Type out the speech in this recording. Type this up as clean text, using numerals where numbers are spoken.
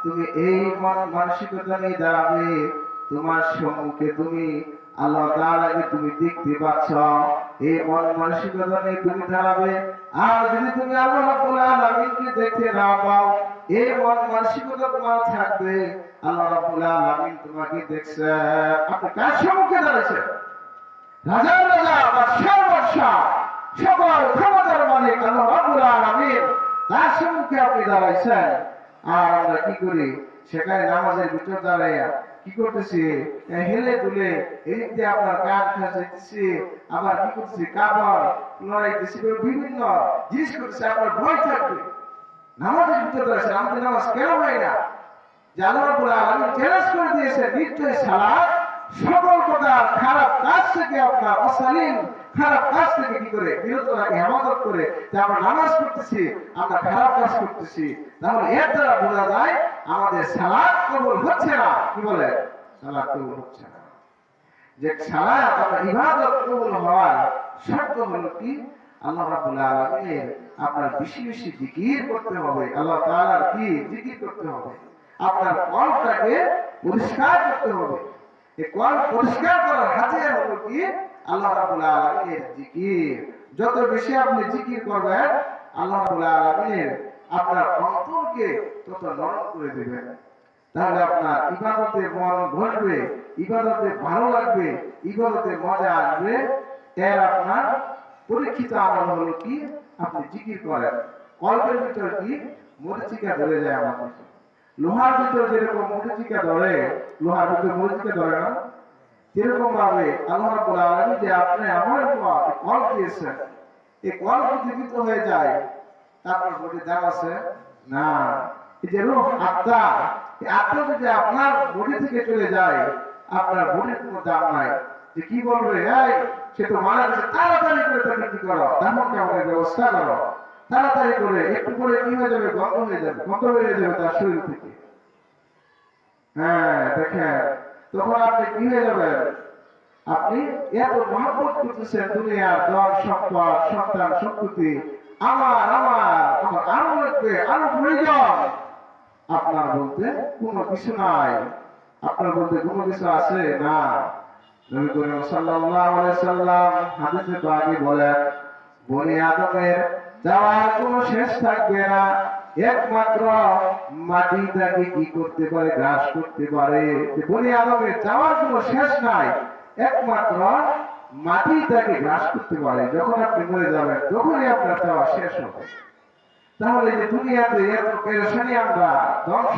তুমি এই মানসিকতা নিয়ে দাঁড়াবে, তোমার সম্মুখে তুমি আল্লাহ তাআলাকে তুমি দেখতে পাচ্ছ, এই মানসিকতা নিয়ে তুমি দাঁড়াবে। আর যদি তুমি আল্লাহ রাব্বুল আলামিনকে দেখতে না পাও, এই মানসিকতা তোমার থাকবে, আল্লাহ রাব্বুল আলামিন তোমাকে দেখছে, আপনি কার সম্মুখে দাঁড়াচ্ছেন? রাজার রাজা বাদশার বাদশা সকল ক্ষমতার মালিক আল্লাহ রাব্বুল আলামিন, তার সম্মুখে আপনি দাঁড়াইছেন। আর আমরা কি করি? সেখানে নামাজের ভিতর দাঁড়াইয়া কি করতেছি? হেলে দুলে এদিক দিয়ে আপনার কান খাইতেছি, আবার কি করতেছি? কাপড় লড়াইতেছি, বিভিন্ন জিনিস করতেছি। আপনার ভয় থাকবে নামাজের ভিতর দাঁড়াইছেন, আমাদের নামাজ কেন হয় না? যে আল্লাহ রাব্বুল আলামিন চ্যালেঞ্জ করে দিয়েছে, নিশ্চয়ই সালাত সকল প্রকার খারাপ কাজ থেকে আপনার অশালীন খারাপ কাজ থেকে কি করে বিরত রাখে, হেফাজত করে। যে আমরা নামাজ পড়তেছি, আমরা খারাপ কাজ করতেছি, তাহলে এর দ্বারা বোঝা যায় আমাদের সালাত কবুল হচ্ছে না। কি বলে? সালাত কবুল হচ্ছে না। যে সালাত আমরা ইবাদত কবুল হওয়ার শর্ত হলো কি? আল্লাহ রাব্বুল আলামিনের আপনার বেশি বেশি জিকির করতে হবে, আল্লাহ তাআলার কি জিকির করতে হবে, আপনার কলটাকে পরিষ্কার করতে হবে। এই কল পরিষ্কার করার হাতিয়ার হলো কি? আল্লাহ রাব্বুল আলামিনের জিকির। যত বেশি আপনি জিকির করবেন, আল্লাহ রাব্বুল আলামিন আপনার অন্তরকে তত নরম করে দেবেন। তাহলে আপনার ইবাদতে মন ভরবে, ইবাদতে ভালো লাগবে, ইবাদতে মজা আসবে। এর আপনার পরীক্ষিত আমল হলো কি? আপনি জিকির করেন। কল্পের ভিতর কি মরিচিকা ধরে যায় আমাদের। লোহার ভিতর যেরকম মরিচিকা ধরে, লোহার ভিতর মরিচিকা ধরে না, যেরকম ভাবে আল্লাহ রাব্বুল আলামিন যে আপনি আমার উপর কল দিয়েছেন, এই কল জীবিত হয়ে যায়, তারপর বডি দাম আছে না। এই যে রূহ আত্মা, এই আত্মা যদি আপনার বডি থেকে চলে যায়, আপনার বডির কোনো দাম নাই। যে কি বলবে, এই সে তো মারা গেছে, তাড়াতাড়ি করে তাকে কি করো, দাফন কাফনের ব্যবস্থা করো, তাড়াতাড়ি করে। একটু করে কি হয়ে যাবে? গন্ধ হয়ে যাবে, গন্ধ বেরিয়ে যাবে তার শরীর থেকে। হ্যাঁ দেখেন, তখন আপনি কি হয়ে যাবেন? আপনি এত মহব্বত করতেছেন দুনিয়ার ধন সম্পদ সন্তান সম্পত্তি, আমার আমার আমার আরো লাগবে, আরো প্রয়োজন। আপনার বলতে কোনো কিছু নাই, আপনার বলতে কোনো কিছু আছে না। নবী করিম সাল্লাল্লাহু আলাইহি সাল্লাম হাদিসে পাকে বলেন, বনি আদমের যাওয়ার কোনো শেষ থাকবে না, একমাত্র মাটি তাকে কি করতে পারে? গ্রাস করতে পারে। বনি আদমের যাওয়ার কোনো শেষ নাই, একমাত্র মাটি তাকে গ্রাস করতে পারে। যখন আপনি মরে যাবেন, তখনই আপনার যাওয়া শেষ হবে। তাহলে যে দুনিয়াতে এত পেরেশানি আমরা ধ্বংস